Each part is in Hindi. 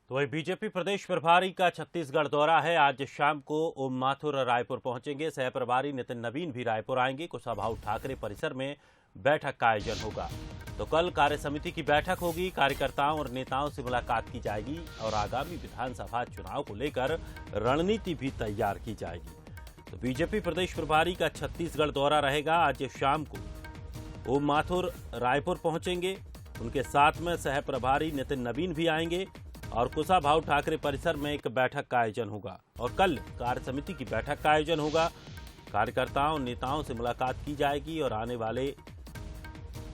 तो वही बीजेपी प्रदेश प्रभारी का छत्तीसगढ़ दौरा है। आज शाम को ओम माथुर रायपुर पहुंचेंगे। सह प्रभारी नितिन नवीन भी रायपुर आएंगे। कुशाभाऊ ठाकरे परिसर में बैठक का आयोजन होगा। तो कल कार्य समिति की बैठक होगी। कार्यकर्ताओं और नेताओं से मुलाकात की जाएगी और आगामी विधानसभा चुनाव को लेकर रणनीति भी तैयार की जाएगी। तो बीजेपी प्रदेश प्रभारी का छत्तीसगढ़ दौरा रहेगा। आज शाम को ओम माथुर रायपुर पहुंचेंगे। उनके साथ में सह प्रभारी नितिन नवीन भी आएंगे और कुशाभाऊ ठाकरे परिसर में एक बैठक का आयोजन होगा और कल कार्य समिति की बैठक का आयोजन होगा। कार्यकर्ताओं नेताओं से मुलाकात की जाएगी और आने वाले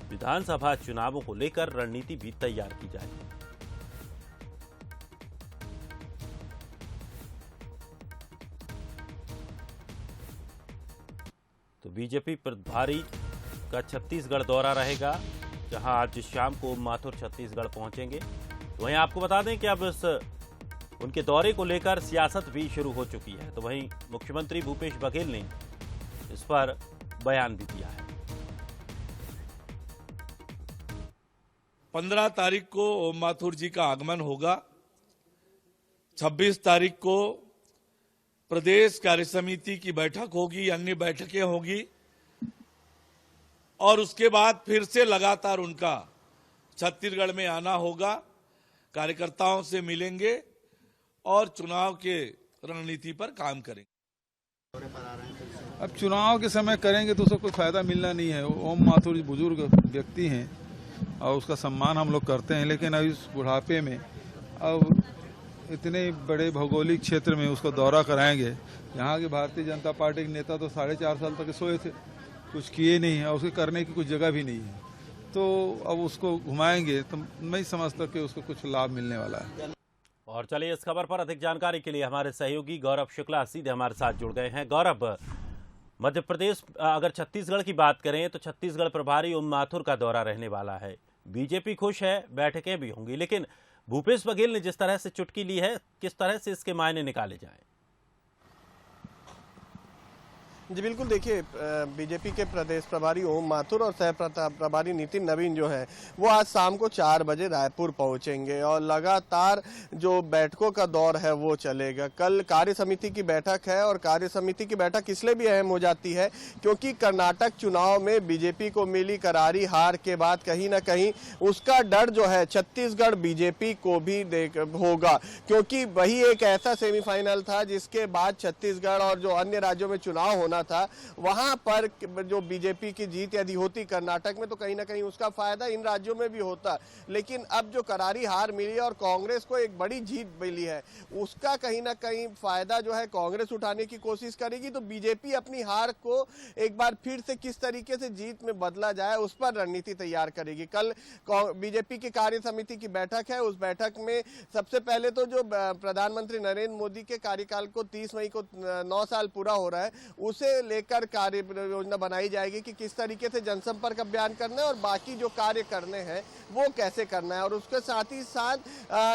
विधानसभा चुनावों को लेकर रणनीति भी तैयार की जाएगी। तो बीजेपी प्रभारी का छत्तीसगढ़ दौरा रहेगा, जहां आज शाम को ओम माथुर छत्तीसगढ़ पहुंचेंगे। वहीं आपको बता दें कि अब इस उनके दौरे को लेकर सियासत भी शुरू हो चुकी है। तो वहीं मुख्यमंत्री भूपेश बघेल ने इस पर बयान भी दिया है। 15 तारीख को ओम माथुर जी का आगमन होगा। 26 तारीख को प्रदेश कार्य समिति की बैठक होगी, अन्य बैठकें होगी और उसके बाद फिर से लगातार उनका छत्तीसगढ़ में आना होगा। कार्यकर्ताओं से मिलेंगे और चुनाव के रणनीति पर काम करेंगे। अब चुनाव के समय करेंगे तो उसको कोई फायदा मिलना नहीं है। ओम माथुर जी बुजुर्ग व्यक्ति हैं और उसका सम्मान हम लोग करते हैं, लेकिन अब इस बुढ़ापे में अब इतने बड़े भौगोलिक क्षेत्र में उसको दौरा कराएंगे। यहाँ के भारतीय जनता पार्टी के नेता तो 4.5 साल तक सोए थे, कुछ किए नहीं है और उसके करने की कुछ जगह भी नहीं है। तो अब उसको घुमाएंगे तो मैं समझता कि उसको कुछ लाभ मिलने वाला है। और चलिए इस खबर पर अधिक जानकारी के लिए हमारे सहयोगी गौरव शुक्ला सीधे हमारे साथ जुड़ गए हैं। गौरव, मध्य प्रदेश अगर छत्तीसगढ़ की बात करें तो छत्तीसगढ़ प्रभारी ओम माथुर का दौरा रहने वाला है। बीजेपी खुश है, बैठकें भी होंगी, लेकिन भूपेश बघेल ने जिस तरह से चुटकी ली है, किस तरह से इसके मायने निकाले जाएं? जी बिल्कुल, देखिए बीजेपी के प्रदेश प्रभारी ओम माथुर और सह प्रभारी नितिन नवीन जो है वो आज शाम को 4 बजे रायपुर पहुंचेंगे और लगातार जो बैठकों का दौर है वो चलेगा। कल कार्य समिति की बैठक है और कार्य समिति की बैठक इसलिए भी अहम हो जाती है क्योंकि कर्नाटक चुनाव में बीजेपी को मिली करारी हार के बाद कहीं ना कहीं उसका डर जो है छत्तीसगढ़ बीजेपी को भी होगा, क्योंकि वही एक ऐसा सेमीफाइनल था जिसके बाद छत्तीसगढ़ और जो अन्य राज्यों में चुनाव होना था, वहां पर जो बीजेपी की जीत यदि होती कर्नाटक में तो कहीं ना कहीं उसका फायदा इन राज्यों में भी होता। लेकिन अब जो करारी हार मिली और कांग्रेस को एक बड़ी जीत मिली है, उसका कहीं ना कहीं फायदा जो है कांग्रेस उठाने की कोशिश करेगी। तो बीजेपी अपनी हार को एक बार फिर से किस तरीके से जीत में बदला जाए उस पर रणनीति तैयार करेगी। कल बीजेपी की कार्य समिति की बैठक है। उस बैठक में सबसे पहले तो जो प्रधानमंत्री नरेंद्र मोदी के कार्यकाल को 30 मई को 9 साल पूरा हो रहा है, उसे लेकर कार्य योजना बनाई जाएगी कि किस तरीके से जनसंपर्क अभियान करना है और बाकी जो कार्य करने हैं वो कैसे करना है। और उसके साथ ही साथ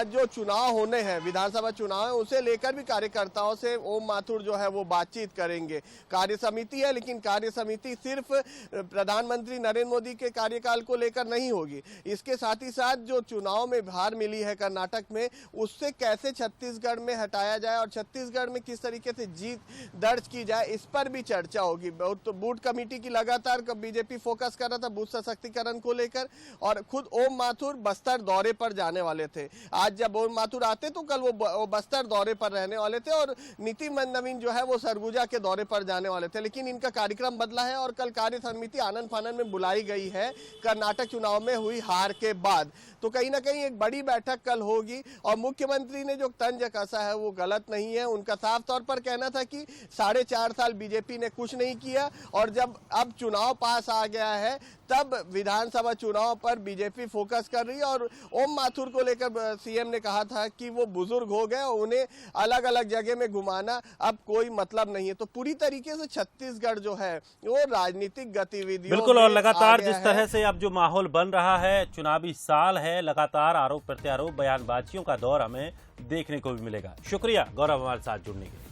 जो चुनाव होने हैं, विधानसभा चुनाव है, उसे लेकर भी कार्यकर्ताओं से ओम माथुर जो है वो बातचीत करेंगे। कार्य समिति है, लेकिन कार्य समिति सिर्फ प्रधानमंत्री नरेंद्र मोदी के कार्यकाल को लेकर नहीं होगी। इसके साथ ही साथ जो चुनाव में हार मिली है कर्नाटक में, उससे कैसे छत्तीसगढ़ में हटाया जाए और छत्तीसगढ़ में किस तरीके से जीत दर्ज की जाए, इस पर भी चर्चा होगी। तो बूथ कमेटी की लगातार बीजेपी फोकस कर रहा था बूथ सशक्तिकरण को लेकर और खुद ओम माथुर बस्तर दौरे पर जाने वाले थे। आज जब ओम माथुर आते तो कल वो बस्तर दौरे पर रहने वाले थे और नितिन नवीन जो है वो सरगुजा के दौरे पर जाने वाले थे, लेकिन इनका कार्यक्रम बदला है और कल कार्य समिति आनंद फानन में बुलाई गई है कर्नाटक चुनाव में हुई हार के बाद। तो कहीं ना कहीं एक बड़ी बैठक कल होगी और मुख्यमंत्री ने जो तंज कसा है वो गलत नहीं है। उनका साफ तौर पर कहना था कि 4.5 साल बीजेपी ने कुछ नहीं किया और जब अब चुनाव पास आ गया है तब विधानसभा चुनाव पर बीजेपी फोकस कर रही है। और ओम माथुर को लेकर सीएम ने कहा था कि वो बुजुर्ग हो गए और उन्हें अलग अलग जगह में घुमाना अब कोई मतलब नहीं है। तो पूरी तरीके से छत्तीसगढ़ जो है वो राजनीतिक गतिविधियों बिल्कुल, और लगातार जिस तरह से अब जो माहौल बन रहा है, चुनावी साल है, लगातार आरोप प्रत्यारोप बयानबाजियों का दौर हमें देखने को भी मिलेगा। शुक्रिया गौरव हमारे साथ जुड़ने के लिए।